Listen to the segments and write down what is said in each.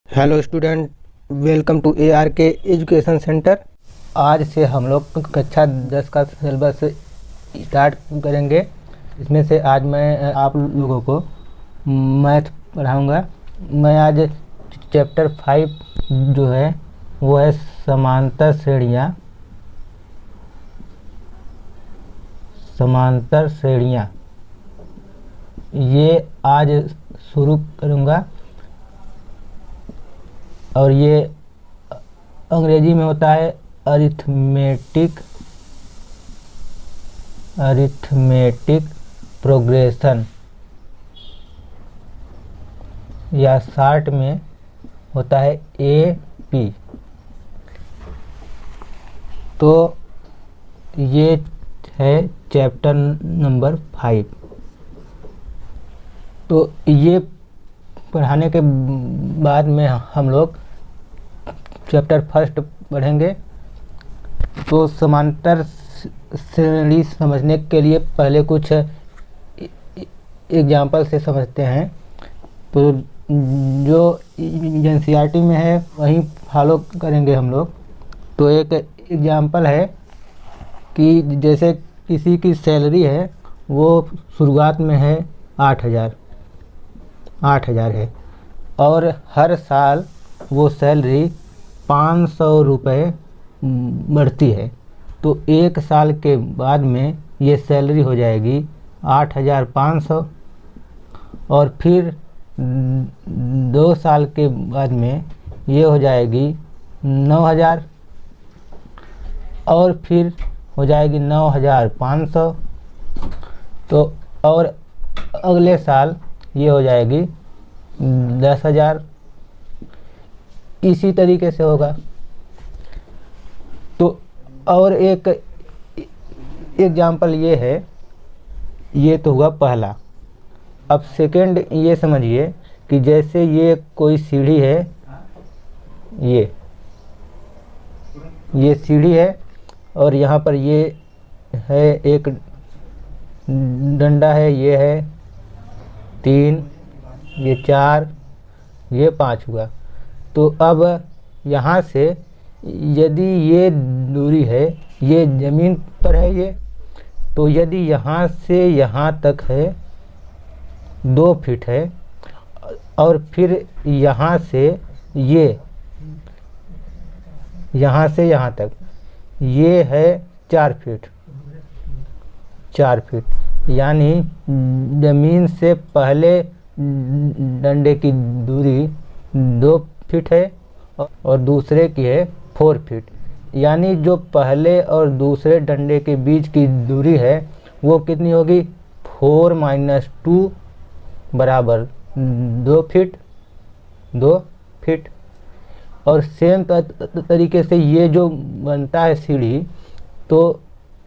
Hello student, welcome to ARK education centre. आज से हम लोग कक्षा 10 का सिलेबस स्टार्ट करेंगे। इसमें से आज मैं आप लोगों को मैथ पढ़ाऊंगा। मैं आज चैप्टर 5 जो है वो है समांतर श्रेणियाँ। ये आज शुरू करूँगा और ये अंग्रेजी में होता है अरिथमेटिक प्रोग्रेशन, या शॉर्ट में होता है AP। तो ये है चैप्टर नंबर 5। तो ये पढ़ाने के बाद में हम लोग चैप्टर 1 पढ़ेंगे। तो समांतर श्रेणी समझने के लिए पहले कुछ एग्जाम्पल से समझते हैं। तो जो NCERT में है वहीं फॉलो करेंगे हम लोग। तो एक एग्जाम्पल है कि जैसे किसी की सैलरी है, वो शुरुआत में है 8,000 है और हर साल वो सैलरी 500 रुपये बढ़ती है। तो एक साल के बाद में ये सैलरी हो जाएगी 8,500 और फिर 2 साल के बाद में ये हो जाएगी 9,000 और फिर हो जाएगी 9,500। तो और अगले साल ये हो जाएगी 10,000। इसी तरीके से होगा। तो और एक एग्जाम्पल ये है, ये तो हुआ पहला। अब सेकंड ये समझिए कि जैसे ये कोई सीढ़ी है, ये सीढ़ी है और यहाँ पर ये है एक डंडा है, ये है 3, ये 4, ये 5 हुआ। तो अब यहाँ से यदि ये दूरी है, ये ज़मीन पर है ये, तो यदि यहाँ से यहाँ तक है 2 फीट है और फिर यहाँ से यहाँ से यहाँ तक ये है 4 फीट, यानी ज़मीन से पहले डंडे की दूरी 2 फीट है और दूसरे की है 4 फीट। यानी जो पहले और दूसरे डंडे के बीच की दूरी है वो कितनी होगी? 4 - 2 बराबर 2 फीट। और सेम तरीके से ये जो बनता है सीढ़ी, तो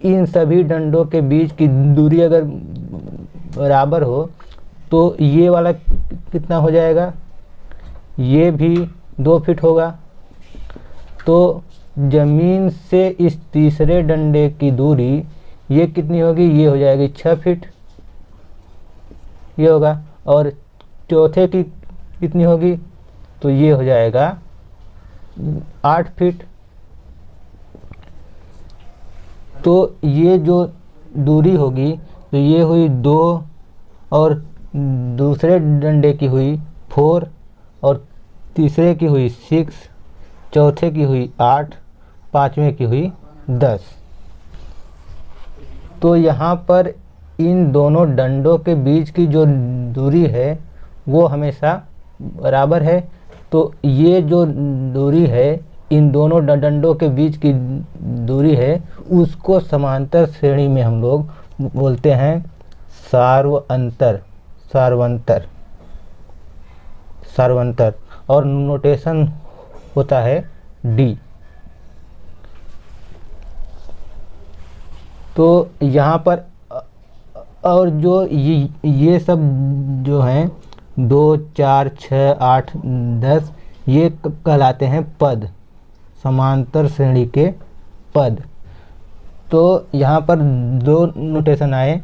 इन सभी डंडों के बीच की दूरी अगर बराबर हो तो ये वाला कितना हो जाएगा? ये भी 2 फीट होगा। तो ज़मीन से इस तीसरे डंडे की दूरी ये कितनी होगी? ये हो जाएगी 6 फीट, ये होगा। और चौथे की कितनी होगी? तो ये हो जाएगा 8 फीट। तो ये जो दूरी होगी तो ये हुई 2 और दूसरे डंडे की हुई 4 और तीसरे की हुई 6, चौथे की हुई 8, पांचवें की हुई 10। तो यहाँ पर इन दोनों डंडों के बीच की जो दूरी है वो हमेशा बराबर है। तो ये जो दूरी है, इन दोनों डंडों के बीच की दूरी है, उसको समांतर श्रेणी में हम लोग बोलते हैं सार्वंतर। और नोटेशन होता है D। तो यहाँ पर और जो ये सब जो हैं 2, 4, 6, 8, 10 ये कहलाते हैं पद, समांतर श्रेणी के पद। तो यहाँ पर 2 नोटेशन आए,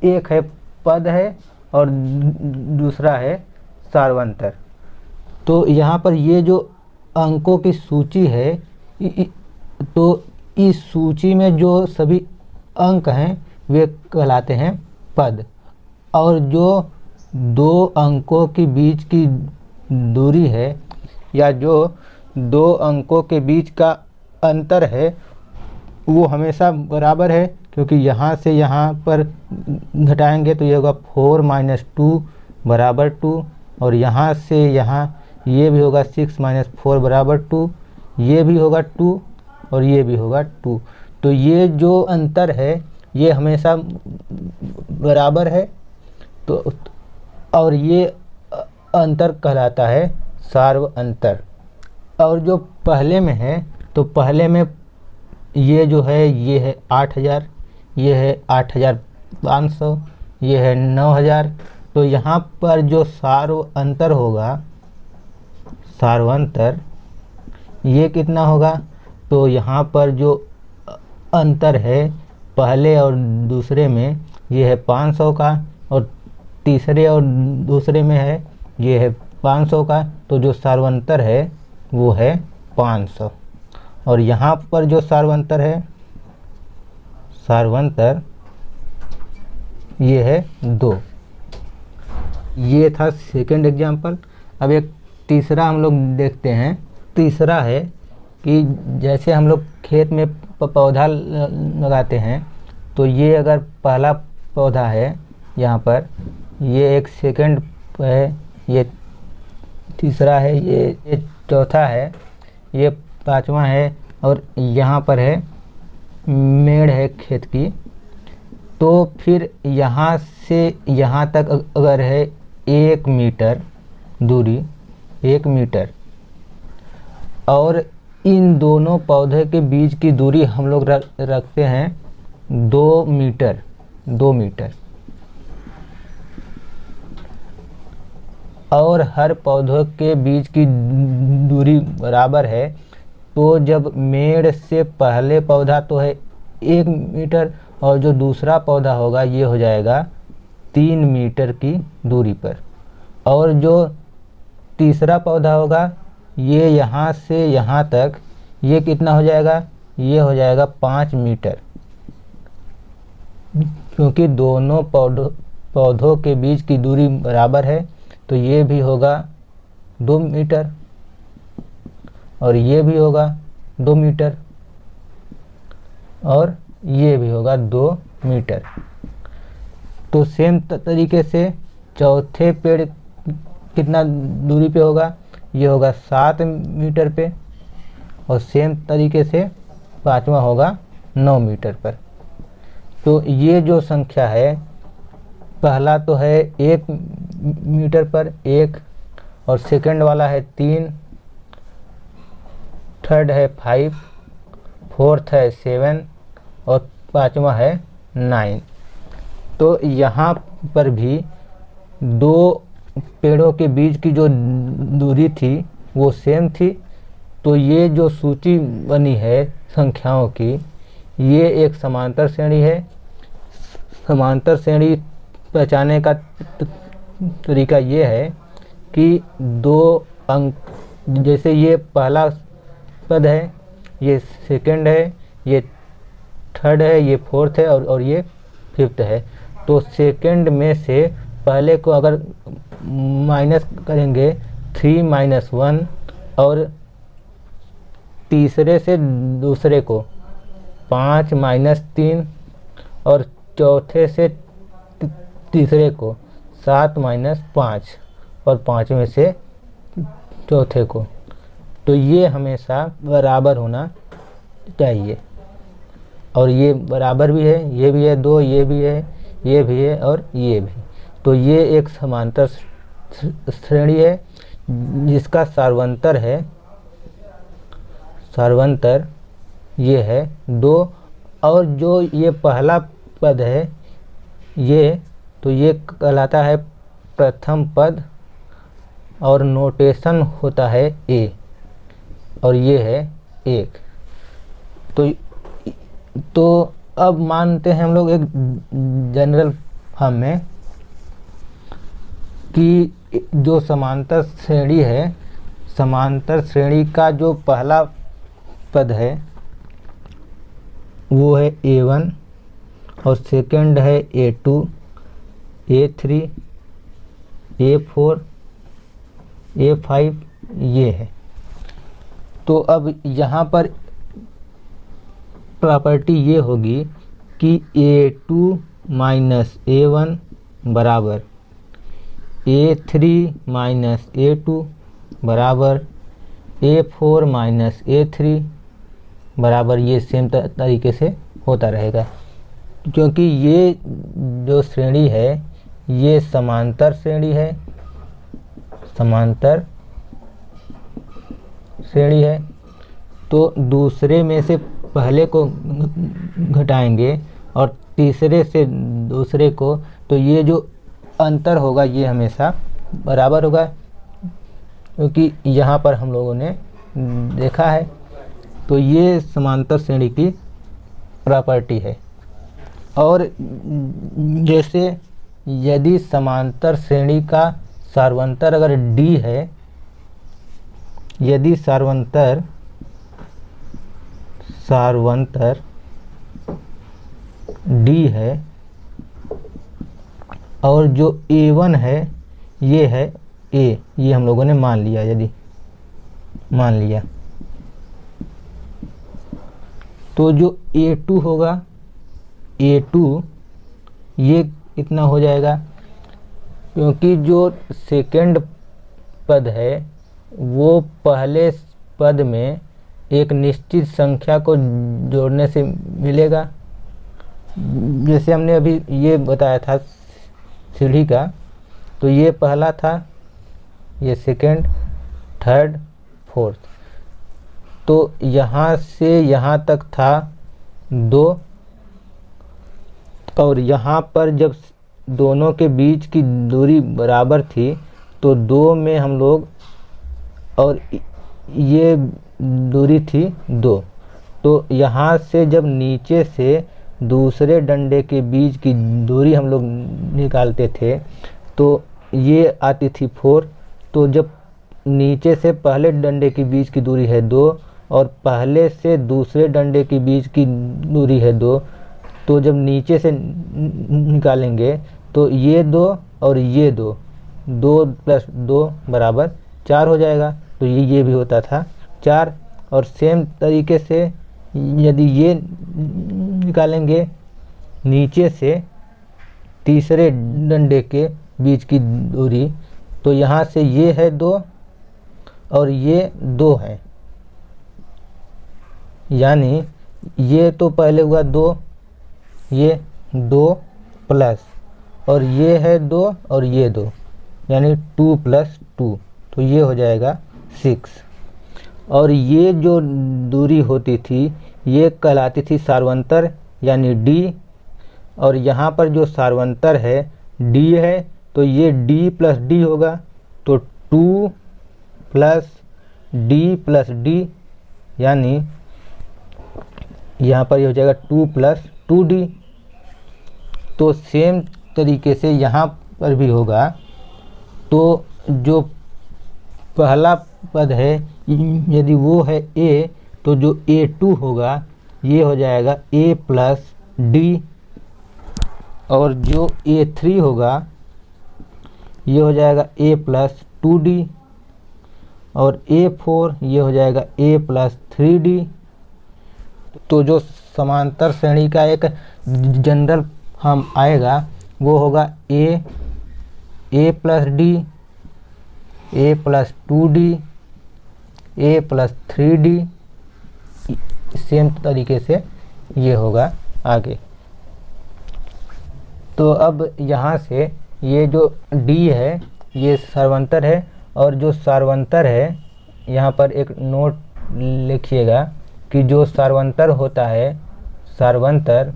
एक है पद है और दूसरा है सार्वंतर। तो यहाँ पर ये जो अंकों की सूची है, तो इस सूची में जो सभी अंक हैं वे कहलाते हैं पद, और जो दो अंकों के बीच की दूरी है या जो दो अंकों के बीच का अंतर है वो हमेशा बराबर है, क्योंकि यहाँ से यहाँ पर घटाएंगे तो ये होगा 4 - 2 बराबर 2, और यहाँ से यहाँ ये भी होगा 6 - 4 बराबर 2, ये भी होगा 2 और ये भी होगा 2। तो ये जो अंतर है ये हमेशा बराबर है, तो और ये अंतर कहलाता है सार्व अंतर। और जो पहले में है, तो पहले में ये जो है ये है 8000, ये है 8500, ये है 9000। तो यहाँ पर जो सार्व अंतर होगा, सार्वंतर, ये कितना होगा? तो यहाँ पर जो अंतर है पहले और दूसरे में ये है 500 का, और तीसरे और दूसरे में है ये है 500 का। तो जो सार्वंतर है वो है 500, और यहाँ पर जो सार्वंतर है, सार्वंतर ये है 2। ये था सेकंड एग्जाम्पल। अब एक तीसरा हम लोग देखते हैं। तीसरा है कि जैसे हम लोग खेत में पौधा लगाते हैं, तो ये अगर पहला पौधा है यहाँ पर, ये एक सेकंड है, ये तीसरा है, ये चौथा है, ये पांचवा है, और यहाँ पर है मेड़ है खेत की। तो फिर यहाँ से यहाँ तक अगर है 1 मीटर दूरी, 1 मीटर, और इन दोनों पौधे के बीच की दूरी हम लोग रखते हैं 2 मीटर, 2 मीटर, और हर पौधों के बीच की दूरी बराबर है। तो जब मेड़ से पहले पौधा तो है 1 मीटर, और जो दूसरा पौधा होगा ये हो जाएगा 3 मीटर की दूरी पर, और जो तीसरा पौधा होगा ये यहाँ से यहाँ तक, ये कितना हो जाएगा? ये हो जाएगा 5 मीटर, क्योंकि दोनों पौधों के बीच की दूरी बराबर है। तो ये भी होगा 2 मीटर, और ये भी होगा 2 मीटर, और ये भी होगा 2 मीटर। तो सेम तरीके से चौथे पेड़ कितना दूरी पे होगा? ये होगा 7 मीटर पे, और सेम तरीके से पांचवा होगा 9 मीटर पर। तो ये जो संख्या है, पहला तो है 1 मीटर पर 1, और सेकंड वाला है 3, थर्ड है 5, फोर्थ है 7, और पांचवा है 9। तो यहाँ पर भी दो पेड़ों के बीच की जो दूरी थी वो सेम थी। तो ये जो सूची बनी है संख्याओं की, ये एक समांतर श्रेणी है। समांतर श्रेणी पहचानने का तरीका ये है कि 2 अंक, जैसे ये पहला पद है, ये सेकंड है, ये थर्ड है, ये फोर्थ है, और ये फिफ्थ है। तो सेकंड में से पहले को अगर माइनस करेंगे 3 - 1, और तीसरे से दूसरे को 5 - 3, और चौथे से तीसरे को 7 - 5, और पांचवें से चौथे को। तो ये हमेशा बराबर होना चाहिए, और ये बराबर भी है, ये भी है 2, ये भी है, ये भी है, और ये भी। तो ये एक समांतर श्रेणी है जिसका सार्वंतर है, सार्वंतर ये है 2। और जो ये पहला पद है ये, तो ये कहलाता है प्रथम पद, और नोटेशन होता है ए, और ये है 1। तो अब मानते हैं हम लोग एक जनरल फॉर्म में कि जो समांतर श्रेणी है समांतर श्रेणी का जो पहला पद है वो है A1 और सेकंड है A2, A3, A4, A5 ये है। तो अब यहाँ पर प्रॉपर्टी ये होगी कि A2 माइनस A1 बराबर A3 माइनस A2 बराबर A4 माइनस A3 बराबर ये सेम तरीके से होता रहेगा, क्योंकि ये जो श्रेणी है ये समांतर श्रेणी है, समांतर श्रेणी है। तो दूसरे में से पहले को घटाएंगे और तीसरे से दूसरे को, तो ये जो अंतर होगा ये हमेशा बराबर होगा, क्योंकि यहाँ पर हम लोगों ने देखा है। तो ये समांतर श्रेणी की प्रॉपर्टी है। और जैसे यदि समांतर श्रेणी का सार्वंतर अगर D है, यदि सार्वंतर D है और जो A1 है ये है A, ये हम लोगों ने मान लिया, यदि मान लिया तो जो A2 होगा, A2 ये इतना हो जाएगा, क्योंकि जो सेकंड पद है वो पहले पद में एक निश्चित संख्या को जोड़ने से मिलेगा। जैसे हमने अभी ये बताया था सीढ़ी का, तो ये पहला था, ये सेकंड, थर्ड, फोर्थ, तो यहाँ से यहाँ तक था 2, और यहाँ पर जब दोनों के बीच की दूरी बराबर थी तो 2 में हम लोग, और ये दूरी थी 2, तो यहाँ से जब नीचे से दूसरे डंडे के बीच की दूरी हम लोग निकालते थे तो ये आती थी 4। तो जब नीचे से पहले डंडे के बीच की दूरी है 2 और पहले से दूसरे डंडे के बीच की दूरी है 2, तो जब नीचे से निकालेंगे तो ये 2 और ये 2, 2 + 2 बराबर 4 हो जाएगा। तो ये भी होता था 4। और सेम तरीके से यदि ये निकालेंगे नीचे से तीसरे डंडे के बीच की दूरी, तो यहाँ से ये है 2 और ये 2 है, यानी ये तो पहले हुआ 2, ये 2 प्लस, और ये है 2 और ये 2, यानी 2 + 2, तो ये हो जाएगा 6। और ये जो दूरी होती थी ये कहलाती थी सार्वंतर यानी D, और यहाँ पर जो सार्वंतर है D है, तो ये D + D होगा, तो 2 + D + D, यानी यहाँ पर ये हो जाएगा 2 + 2D। तो सेम तरीके से यहाँ पर भी होगा। तो जो पहला पद है यदि वो है A, तो जो A2 होगा ये हो जाएगा A + D, और जो A3 होगा ये हो जाएगा A + 2D, और A4 ये हो जाएगा A + 3D। तो जो समांतर श्रेणी का एक जनरल फॉर्म आएगा वो होगा A + D, A + 2D, A + 3D। Same तरीके से ये होगा आगे। तो अब यहाँ से ये जो D है ये सार्वंतर है, और जो सार्वंतर है यहाँ पर एक नोट लिखिएगा कि जो सार्वंतर होता है, सार्वंतर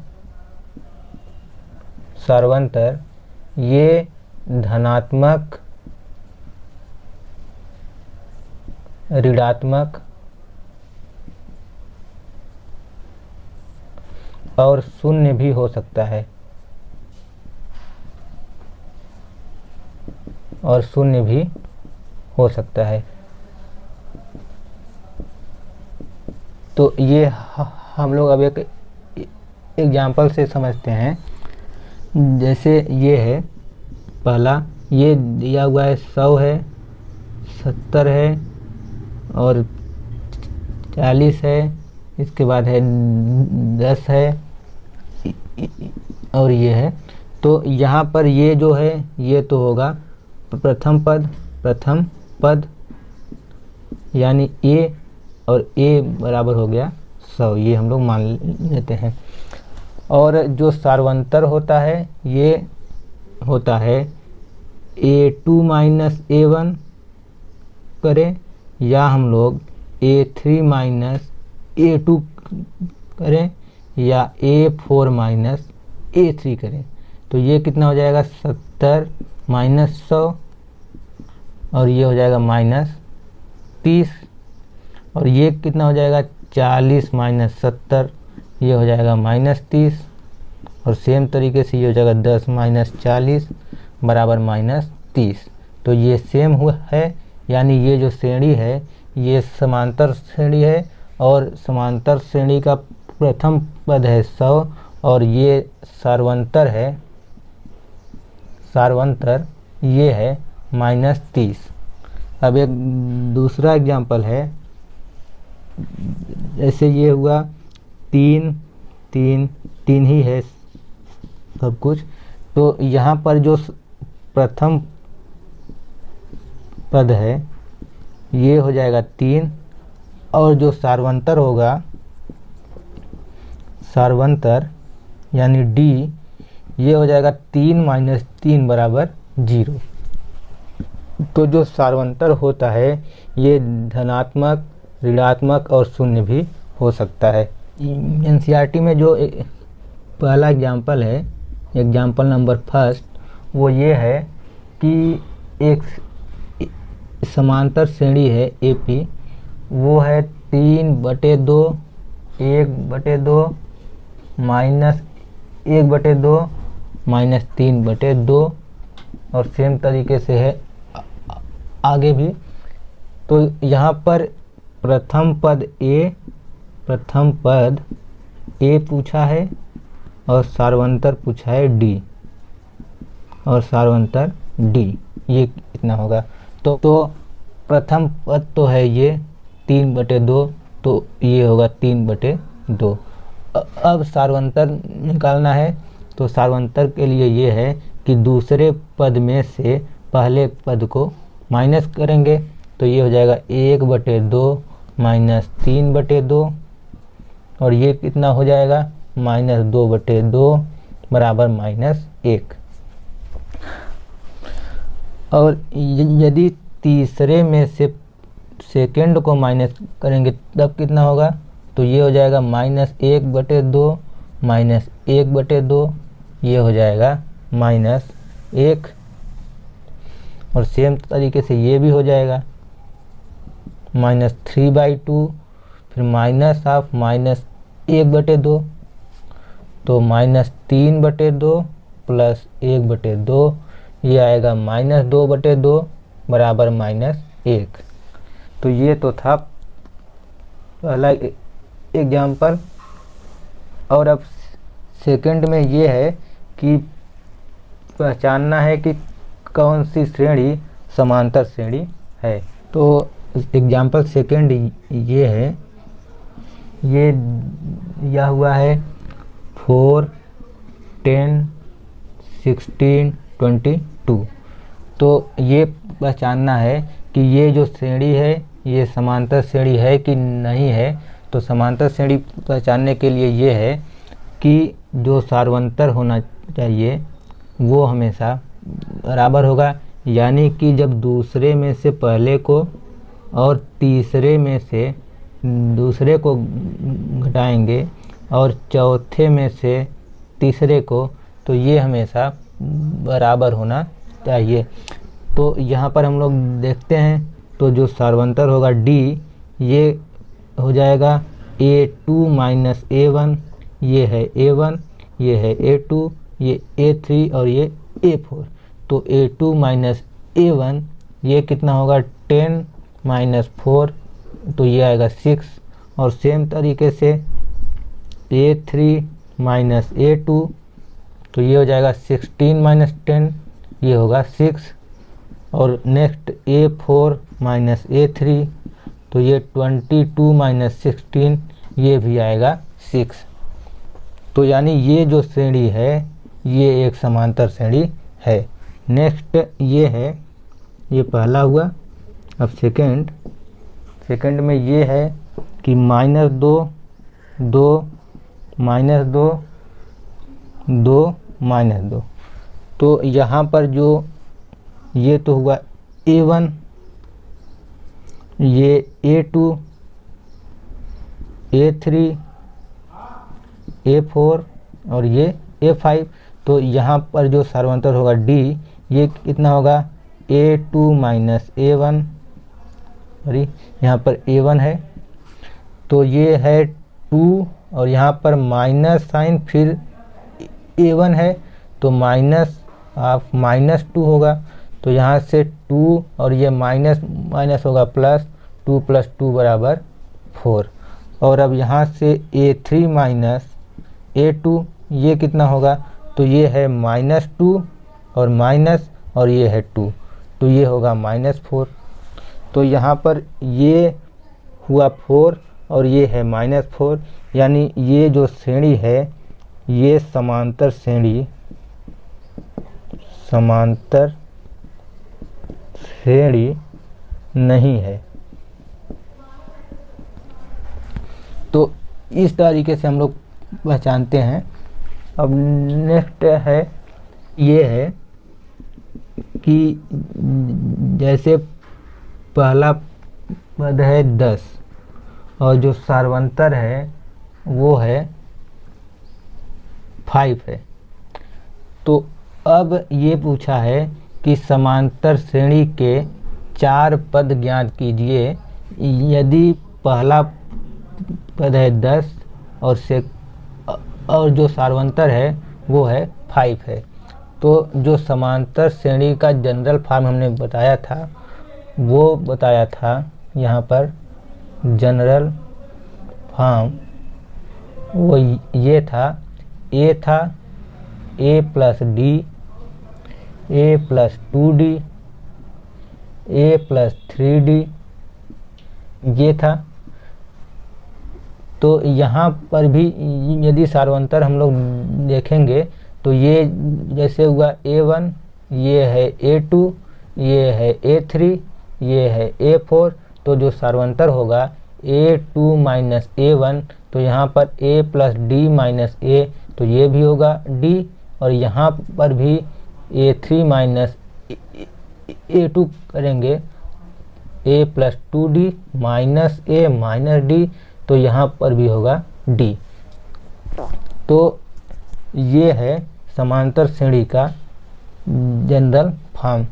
ये धनात्मक, ऋणात्मक और शून्य भी हो सकता है, और शून्य भी हो सकता है। तो ये हम लोग अब एक एग्जाम्पल से समझते हैं। जैसे ये है पहला, ये दिया हुआ है 100 है, 70 है और 40 है, इसके बाद है 10 है और ये है। तो यहाँ पर ये जो है ये तो होगा प्रथम पद यानी a, और a बराबर हो गया 100, ये हम लोग मान लेते हैं। और जो सार्वंतर होता है ये होता है a2 माइनस a1 करें, या हम लोग a3 माइनस a2 करें, या a4 माइनस a3 करें। तो ये कितना हो जाएगा 70 माइनस 100 और ये हो जाएगा माइनस 30, और ये कितना हो जाएगा 40 माइनस 70, ये हो जाएगा माइनस 30, और सेम तरीके से ये हो जाएगा 10 माइनस 40 बराबर माइनस 30। तो ये सेम हुआ है, यानी ये जो श्रेणी है ये समांतर श्रेणी है, और समांतर श्रेणी का प्रथम पद है 100 और ये सार्वंतर है, सार्वंतर ये है माइनस 30। अब एक दूसरा एग्जाम्पल है, जैसे ये हुआ 3 3 3 ही है सब कुछ। तो यहाँ पर जो प्रथम पद है ये हो जाएगा 3, और जो सार्वंतर होगा, सार्वंतर यानी d, ये हो जाएगा 3 माइनस 3 बराबर 0। तो जो सार्वंतर होता है ये धनात्मक, ऋणात्मक और शून्य भी हो सकता है। एनसीईआरटी में जो पहला एग्जाम्पल है, एग्जाम्पल नंबर फर्स्ट, वो ये है कि एक समांतर श्रेणी है एपी, वो है 3/2, 1/2, माइनस 1/2, माइनस 3/2, और सेम तरीके से है आगे भी। तो यहाँ पर प्रथम पद ए पूछा है और सार्वंतर पूछा है डी, और सार्वंतर डी, ये कितना होगा। तो प्रथम पद तो है ये 3/2, तो ये होगा 3/2। अब सार्वंतर निकालना है, तो सार्वंतर के लिए ये है कि दूसरे पद में से पहले पद को माइनस करेंगे, तो ये हो जाएगा 1/2 माइनस 3/2, और ये कितना हो जाएगा माइनस 2/2 बराबर माइनस 1। और यदि तीसरे में से सेकेंड को माइनस करेंगे तब कितना होगा, तो ये हो जाएगा माइनस 1/2 माइनस 1/2, ये हो जाएगा माइनस 1, और सेम तरीके से ये भी हो जाएगा माइनस 3/2, फिर माइनस ऑफ माइनस 1/2, तो माइनस 3/2 प्लस 1/2, ये आएगा माइनस 2/2 बराबर माइनस 1। तो ये तो था पहला एग्जाम्पल। और अब सेकंड में ये है कि पहचानना है कि कौन सी श्रेणी समांतर श्रेणी है। तो एग्जाम्पल सेकंड ये है, ये दिया हुआ है 4 10 16 22। तो ये पहचानना है कि ये जो श्रेणी है ये समांतर श्रेणी है कि नहीं है। तो समांतर श्रेणी पहचानने के लिए ये है कि जो सार्वंतर होना चाहिए वो हमेशा बराबर होगा, यानी कि जब दूसरे में से पहले को और तीसरे में से दूसरे को घटाएंगे और चौथे में से तीसरे को, तो ये हमेशा बराबर होना चाहिए। तो यहाँ पर हम लोग देखते हैं, तो जो सार्वंतर होगा D, ये हो जाएगा A2 माइनस A1, ये है A1, ये है A2, ये A3 और ये A4। तो A2 माइनस A1 ये कितना होगा 10 माइनस 4, तो ये आएगा 6, और सेम तरीके से A3 माइनस A2, तो ये हो जाएगा 16 माइनस 10, ये होगा 6। और नेक्स्ट A4 माइनस A3, तो ये 22 माइनस 16, ये भी आएगा 6। तो यानी ये जो श्रेणी है ये एक समांतर श्रेणी है। नेक्स्ट ये है, ये पहला हुआ। अब सेकंड में ये है कि -2 2 -2 2 -2। तो यहाँ पर जो ये तो हुआ A1, ये A2, A3, A4 और ये A5। तो यहाँ पर जो सार्वंतर होगा D, ये कितना होगा A2 माइनस A1, और यहाँ पर A1 है, तो ये है 2, और यहाँ पर माइनस साइन फिर A1 है, तो -2 होगा। तो यहाँ से 2 और ये माइनस होगा प्लस, 2 + 2 = 4। और अब यहाँ से A3 माइनस A2, ये कितना होगा, तो ये है -2 और माइनस, और ये है 2, तो ये होगा -4। तो यहाँ पर ये हुआ 4 और ये है -4, यानी ये जो श्रेणी है ये समांतर श्रेणी नहीं है। तो इस तरीके से हम लोग पहचानते हैं। अब नेक्स्ट है, ये है कि जैसे पहला पद है 10 और जो सार्वंतर है वो है 5 है। तो अब ये पूछा है कि समांतर श्रेणी के 4 पद ज्ञात कीजिए यदि पहला पद है 10 और जो सार्वंतर है वो है 5 है। तो जो समांतर श्रेणी का जनरल फॉर्म हमने बताया था, वो बताया था यहाँ पर जनरल फॉर्म, वो ये था A था A + D, A + 2D, A + 3D, ये था। तो यहाँ पर भी यदि सार्वंतर हम लोग देखेंगे तो ये जैसे हुआ A1, ये है A2, ये है A3, ये है A4। तो जो सार्वंतर होगा A2 माइनस A1, तो यहाँ पर A + D माइनस A, तो ये भी होगा D। और यहाँ पर भी A3 माइनस A2 करेंगे, A + 2D minus A minus D, तो यहाँ पर भी होगा D। तो ये है समांतर श्रेणी का जनरल फॉर्म।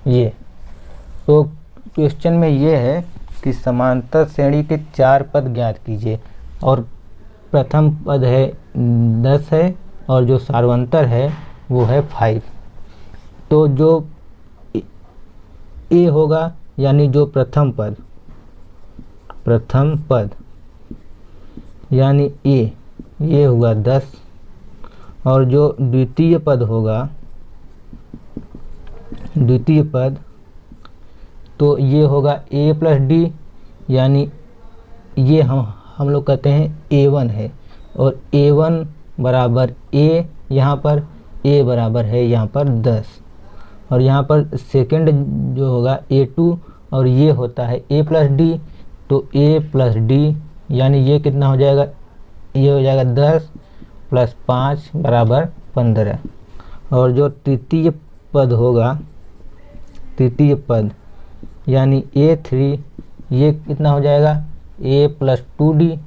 ये तो क्वेश्चन में ये है कि समांतर श्रेणी के 4 पद ज्ञात कीजिए, और प्रथम पद है 10 है और जो सार्वंतर है वो है 5। तो जो A होगा यानी जो प्रथम पद यानी A, ये हुआ 10, और जो द्वितीय पद होगा, द्वितीय पद, तो ये होगा A + D, यानी ये हम लोग कहते हैं A1 है, और A1 बराबर A, यहाँ पर A बराबर है यहाँ पर 10। और यहाँ पर सेकंड जो होगा A2, और ये होता है A + D, तो A + D यानी ये कितना हो जाएगा, ये हो जाएगा 10 + 5 = 15। और जो तृतीय पद होगा, तृतीय पद यानी A3, ये कितना हो जाएगा A + 2D,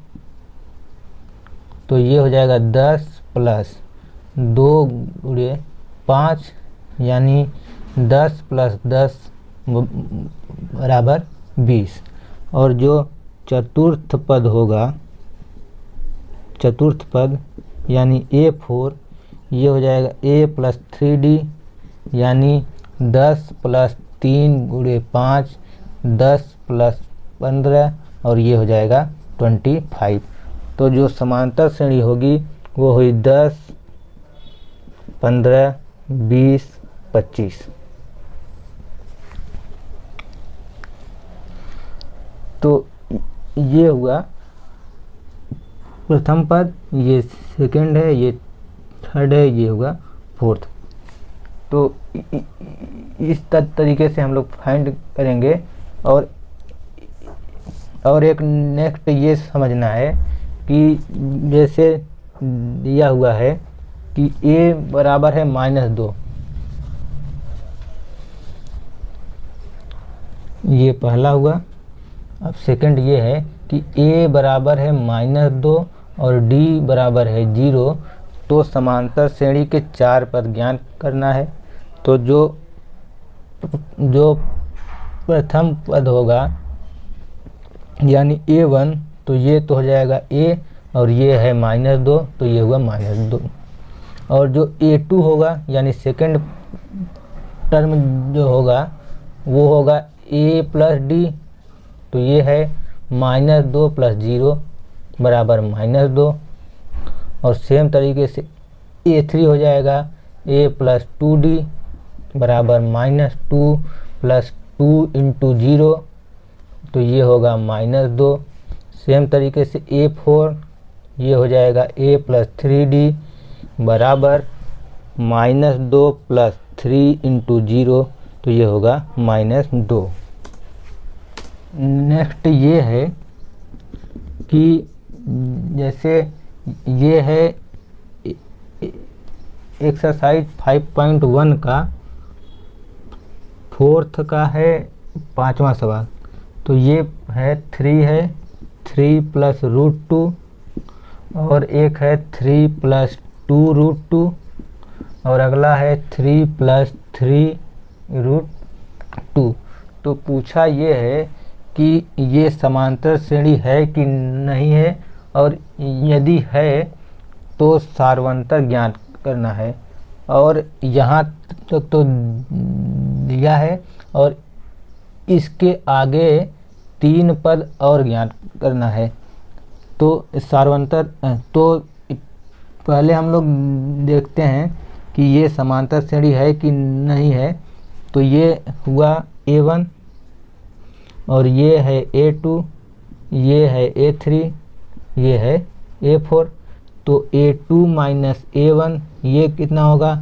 तो ये हो जाएगा 10 + 2 × 5 यानी 10 + 10 = 20। और जो चतुर्थ पद होगा, चतुर्थ पद यानी A4, ये हो जाएगा A + 3D यानी 10 + 3 × 5 10 + 15 और ये हो जाएगा 25। तो जो समांतर श्रेणी होगी वो हुई 10, 15, 20, 25। तो ये हुआ प्रथम पद, ये सेकंड है, ये थर्ड है, ये हुआ फोर्थ। तो इस तरीके से हम लोग फाइंड करेंगे। और एक नेक्स्ट ये समझना है कि जैसे दिया हुआ है कि a बराबर है -2, ये पहला हुआ। अब सेकंड ये है कि a बराबर है -2 और d बराबर है 0, तो समांतर श्रेणी के 4 पद ज्ञात करना है। तो जो प्रथम पद होगा यानी a1, तो ये तो हो जाएगा a और ये है -2, तो ये हुआ -2। और जो a2 होगा यानी सेकंड टर्म जो होगा वो होगा a प्लस d, तो ये है -2 + 0 बराबर -2। और सेम तरीके से a3 हो जाएगा a + 2d बराबर -2 + 2 × 0, तो ये होगा -2। सेम तरीके से a4 ये हो जाएगा a + 3d बराबर -2 + 3 × 0, तो ये होगा -2। नेक्स्ट ये है कि जैसे ये है एक्सरसाइज 5.1 का फोर्थ का है 5वां सवाल। तो ये है 3 + √2 और एक है 3 + 2 √2 और अगला है 3 + 3 √2। तो पूछा ये है कि ये समांतर श्रेणी है कि नहीं है, और यदि है तो सार्वंतर ज्ञात करना है। और यहाँ तक तो दिया है और इसके आगे 3 पद और ज्ञात करना है। तो सार्वंतर, तो पहले हम लोग देखते हैं कि ये समांतर श्रेणी है कि नहीं है। तो ये हुआ a1 और ये है a2, ये है a3, ये है a4। तो a2 - a1 ये कितना होगा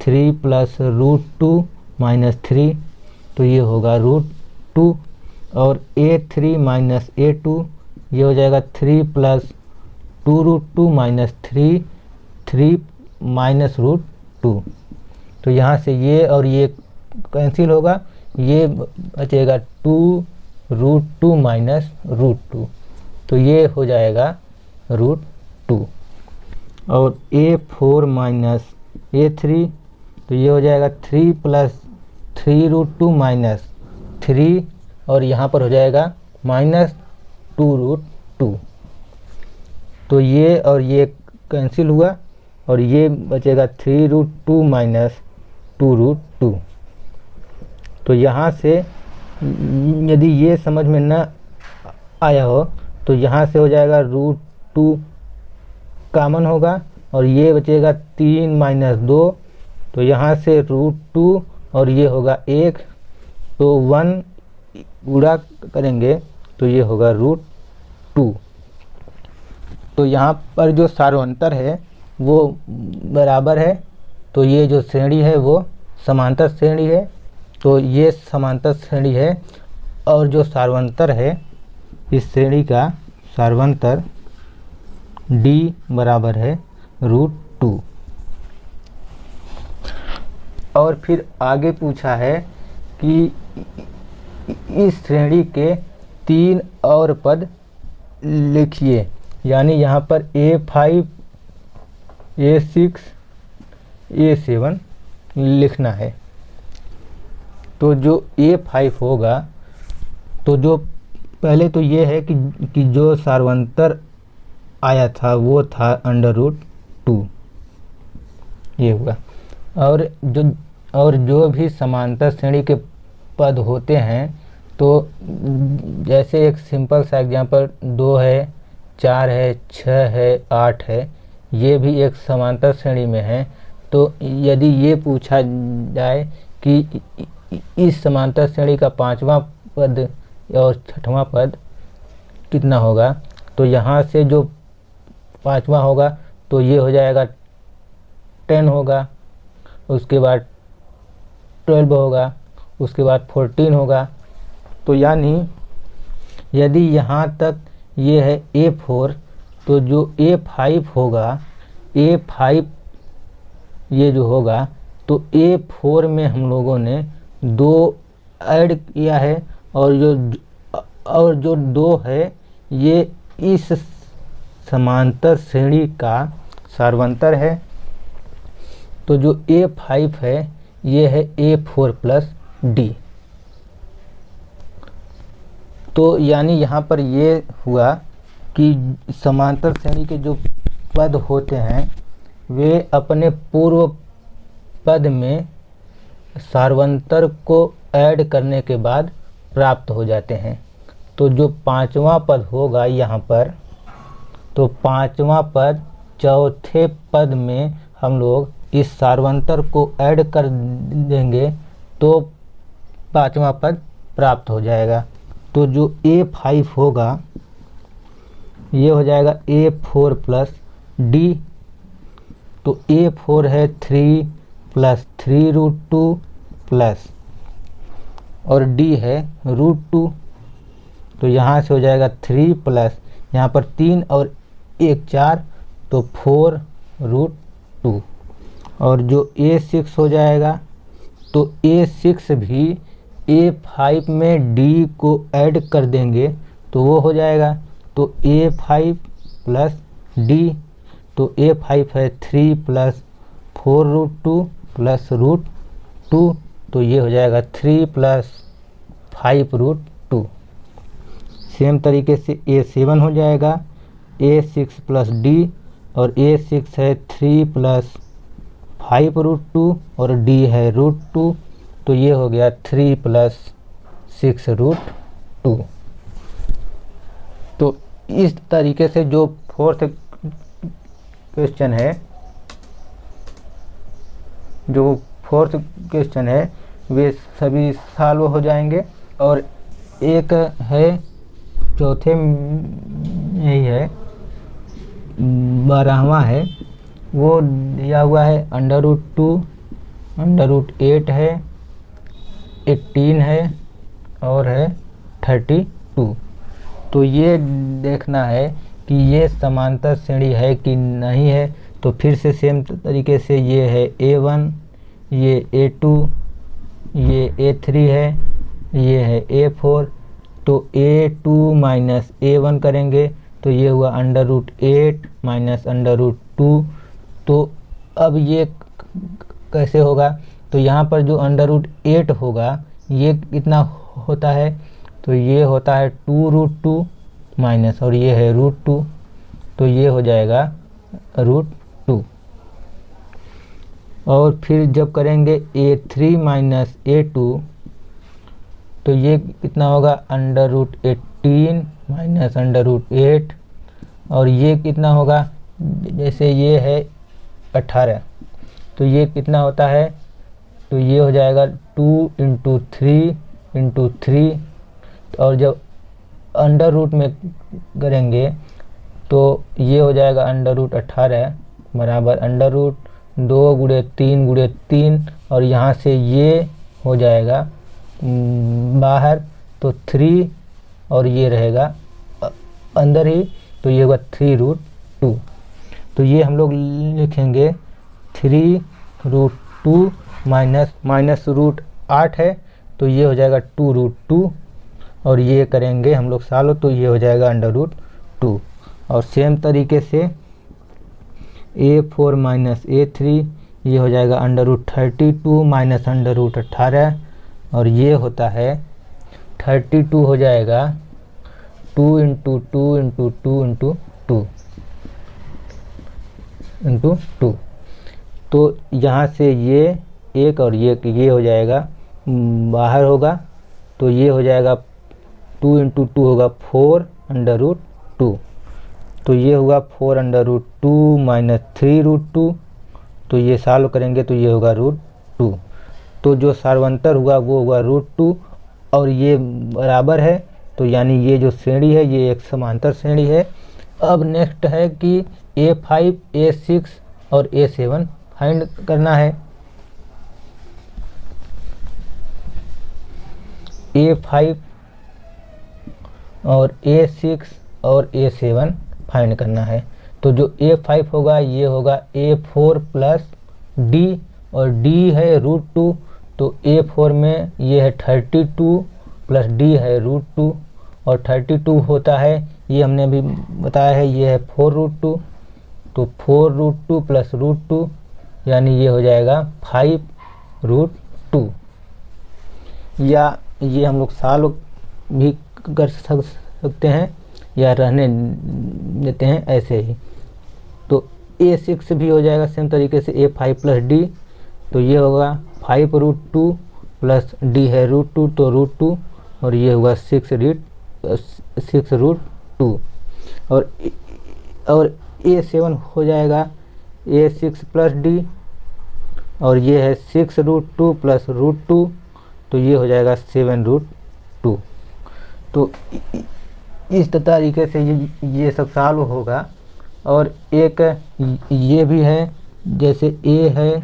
3 + √2 - 3, तो ये होगा √2। और a3 - a2 ये हो जाएगा 3 + 2 √2 - 3 -√2। तो यहाँ से ये और ये कैंसिल होगा, ये बचेगा 2 √2 - √2, तो ये हो जाएगा √2। और a4 - a3 तो ये हो जाएगा 3 + 3 √2 - 3 और यहाँ पर हो जाएगा -2 √2। तो ये और ये कैंसिल हुआ और ये बचेगा 3 √2 - 2 √2। तो यहाँ से यदि ये समझ में न आया हो तो यहाँ से हो जाएगा √2 कॉमन होगा और ये बचेगा 3 - 2, तो यहाँ से √2 और ये होगा 1, तो 1 गुणा करेंगे तो ये होगा √2। तो यहाँ पर जो सार्वंतर है वो बराबर है, तो ये जो श्रेणी है वो समांतर श्रेणी है। तो ये समांतर श्रेणी है और जो सार्वंतर है इस श्रेणी का सार्वंतर d बराबर है √2। और फिर आगे पूछा है कि इस श्रेणी के 3 और पद लिखिए, यानी यहाँ पर a5, a6, a7 लिखना है। तो जो a5 होगा, तो जो पहले तो ये है कि जो सार्वंतर आया था वो था √2, ये हुआ। और जो भी समांतर श्रेणी के पद होते हैं तो ऐसे एक सिंपल सा एग्जांपल 2 है, 4 है, 6 है, 8 है, ये भी एक समांतर श्रेणी में है। तो यदि ये पूछा जाए कि इस समांतर श्रेणी का 5वां पद और 6वां पद कितना होगा, तो यहाँ से जो 5वां होगा तो ये हो जाएगा 10 होगा, उसके बाद 12 होगा, उसके बाद 14 होगा। तो यानी यदि यहाँ तक ये है A4, तो जो A5 होगा, A5 ये जो होगा, तो A4 में हम लोगों ने 2 ऐड किया है, और जो 2 है ये इस समांतर श्रेणी का सार्वंतर है। तो जो A5 है ये है A4 प्लस D। तो यानी यहाँ पर ये हुआ कि समांतर श्रेणी के जो पद होते हैं वे अपने पूर्व पद में सार्वंतर को ऐड करने के बाद प्राप्त हो जाते हैं। तो जो 5वां पद होगा यहाँ पर, तो 5वां पद चौथे पद में हम लोग इस सार्वंतर को ऐड कर देंगे तो 5वां पद प्राप्त हो जाएगा। तो जो A5 होगा ये हो जाएगा A4 प्लस D। तो A4 है 3 प्लस 3 रूट 2 प्लस, और D है रूट 2। तो यहाँ से हो जाएगा 3 प्लस, यहाँ पर 3 और 1 4, तो 4 रूट 2। और जो A6 हो जाएगा, तो A6 भी A5 में D को ऐड कर देंगे तो वो हो जाएगा, तो A5 प्लस D। तो A5 है 3 प्लस 4 रूट 2 प्लस रूट 2, तो ये हो जाएगा 3 प्लस 5 रूट 2। सेम तरीके से A7 हो जाएगा A6 प्लस D, और A6 है 3 प्लस 5 रूट 2 और D है रूट 2, तो ये हो गया 3 प्लस 6 रूट 2। तो इस तरीके से जो फोर्थ क्वेश्चन है, वे सभी सॉल्व हो जाएंगे। और एक है चौथे यही है 12वां है, वो दिया हुआ है √2, √8 है, 18 है और है 32। तो ये देखना है कि ये समांतर श्रेणी है कि नहीं है। तो फिर से सेम तरीके से ये है A1, ये A2, ये A3 है, ये है A4। तो A2 माइनस A1 करेंगे तो ये हुआ √8 माइनस √2। तो अब ये कैसे होगा, तो यहाँ पर जो √8 होगा ये कितना होता है, तो ये होता है 2 रूट 2 माइनस, और ये है रूट 2, तो ये हो जाएगा रूट 2। और फिर जब करेंगे A3 माइनस A2, तो ये कितना होगा √18 माइनस √8, और ये कितना होगा, जैसे ये है 18, तो ये कितना होता है, तो ये हो जाएगा 2 × 3 × 3। और जब अंडर रूट में करेंगे तो ये हो जाएगा √18 बराबर √2 × 3 × 3, और यहाँ से ये हो जाएगा बाहर, तो 3 और ये रहेगा अंदर ही, तो ये होगा 3 रूट 2। तो ये हम लोग लिखेंगे 3 रूट 2 माइनस रूट 8 है, तो ये हो जाएगा 2 रूट 2, और ये करेंगे हम लोग सॉल्व, तो ये हो जाएगा √2। और सेम तरीके से A4 माइनस A3, ये हो जाएगा √32 माइनस √18, और ये होता है 32 हो जाएगा 2 × 2 × 2 × 2 × 2। तो यहाँ से ये एक और ये हो जाएगा बाहर होगा, तो ये हो जाएगा 2 इंटू 2 होगा 4√2, तो ये होगा 4√2 माइनस 3√2, तो ये सॉल्व करेंगे तो ये होगा √2। तो जो सार्वंतर हुआ वो होगा √2 और ये बराबर है, तो यानी ये जो श्रेणी है ये एक समांतर श्रेणी है। अब नेक्स्ट है कि A5, A6 और A7 फाइंड करना है। A5 और A6 और A7 फाइंड करना है। तो जो A5 होगा ये होगा A4 प्लस D, और D है √2, तो A4 में ये है 32 प्लस D है √2, और 32 होता है, ये हमने अभी बताया है, ये है 4√2, तो 4√2 प्लस √2 यानी ये हो जाएगा 5√2। या ये हम लोग सॉल्व भी कर सकते हैं या रहने देते हैं ऐसे ही। तो A6 भी हो जाएगा सेम तरीके से A5 प्लस D, तो ये होगा 5√2 प्लस D है √2, तो √2, और ये होगा 6√2। और A7 हो जाएगा A6 प्लस D, और ये है 6√2 प्लस √2, तो ये हो जाएगा 7√2। तो इस तरीके से ये सब सॉल्व होगा। और एक ये भी है, जैसे A है,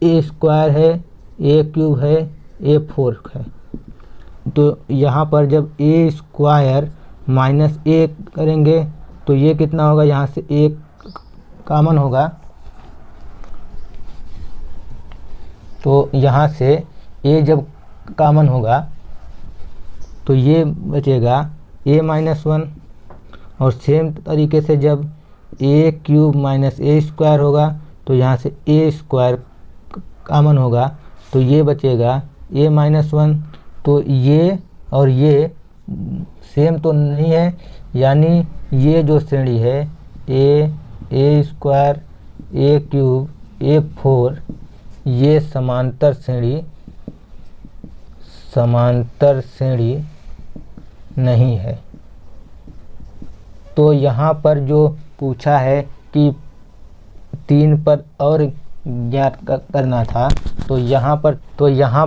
A² है, A³ है, A4 है, तो यहाँ पर जब A² माइनस A करेंगे तो ये कितना होगा, यहाँ से A कॉमन होगा, तो यहाँ से A जब कॉमन होगा तो ये बचेगा A-1, और सेम तरीके से जब A³ माइनस A² होगा तो यहाँ से A² कॉमन होगा, तो ये बचेगा A-1। तो ये और ये सेम तो नहीं है, यानी ये जो श्रेणी है A, A², A³, A4, ये समांतर श्रेणी नहीं है। तो यहाँ पर जो पूछा है कि 3 पर और ज्ञात करना था, तो यहाँ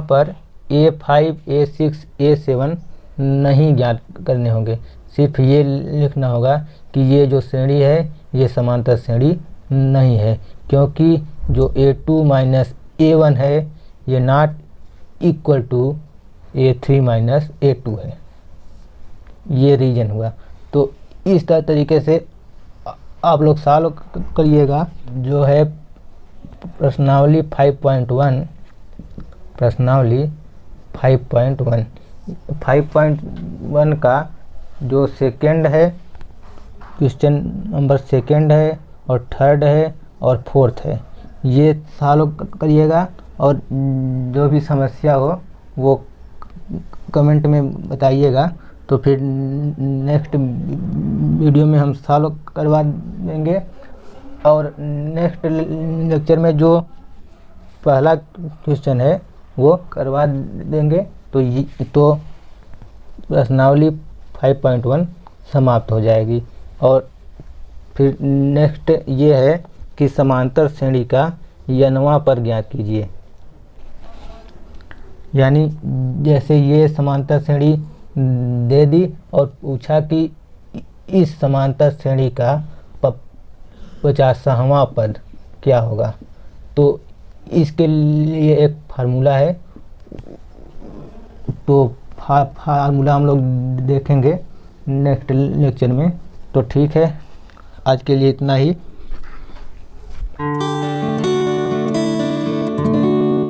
पर A5, A6, A7 नहीं ज्ञात करने होंगे, सिर्फ ये लिखना होगा कि ये जो श्रेणी है ये समांतर श्रेणी नहीं है, क्योंकि जो A2 माइनस A1 है ये not equal to A3 minus A2 है, ये रीजन हुआ। तो इस तरीके से आप लोग सॉल्व करिएगा। जो है प्रश्नावली 5.1 का जो सेकंड है, क्वेश्चन नंबर सेकंड है और थर्ड है और फोर्थ है, ये सॉल्व करिएगा। और जो भी समस्या हो वो कमेंट में बताइएगा, तो फिर नेक्स्ट वीडियो में हम सॉल्व करवा देंगे। और नेक्स्ट लेक्चर में जो पहला क्वेश्चन है वो करवा देंगे, तो प्रश्नावली 5.1 समाप्त हो जाएगी। और फिर नेक्स्ट ये है कि समांतर श्रेणी का n वां पद ज्ञात कीजिए। यानी जैसे ये समांतर श्रेणी दे दी और पूछा कि इस समांतर श्रेणी का 50वां पद क्या होगा, तो इसके लिए एक फार्मूला है, तो फार्मूला हम लोग देखेंगे नेक्स्ट लेक्चर में। तो ठीक है, आज के लिए इतना ही।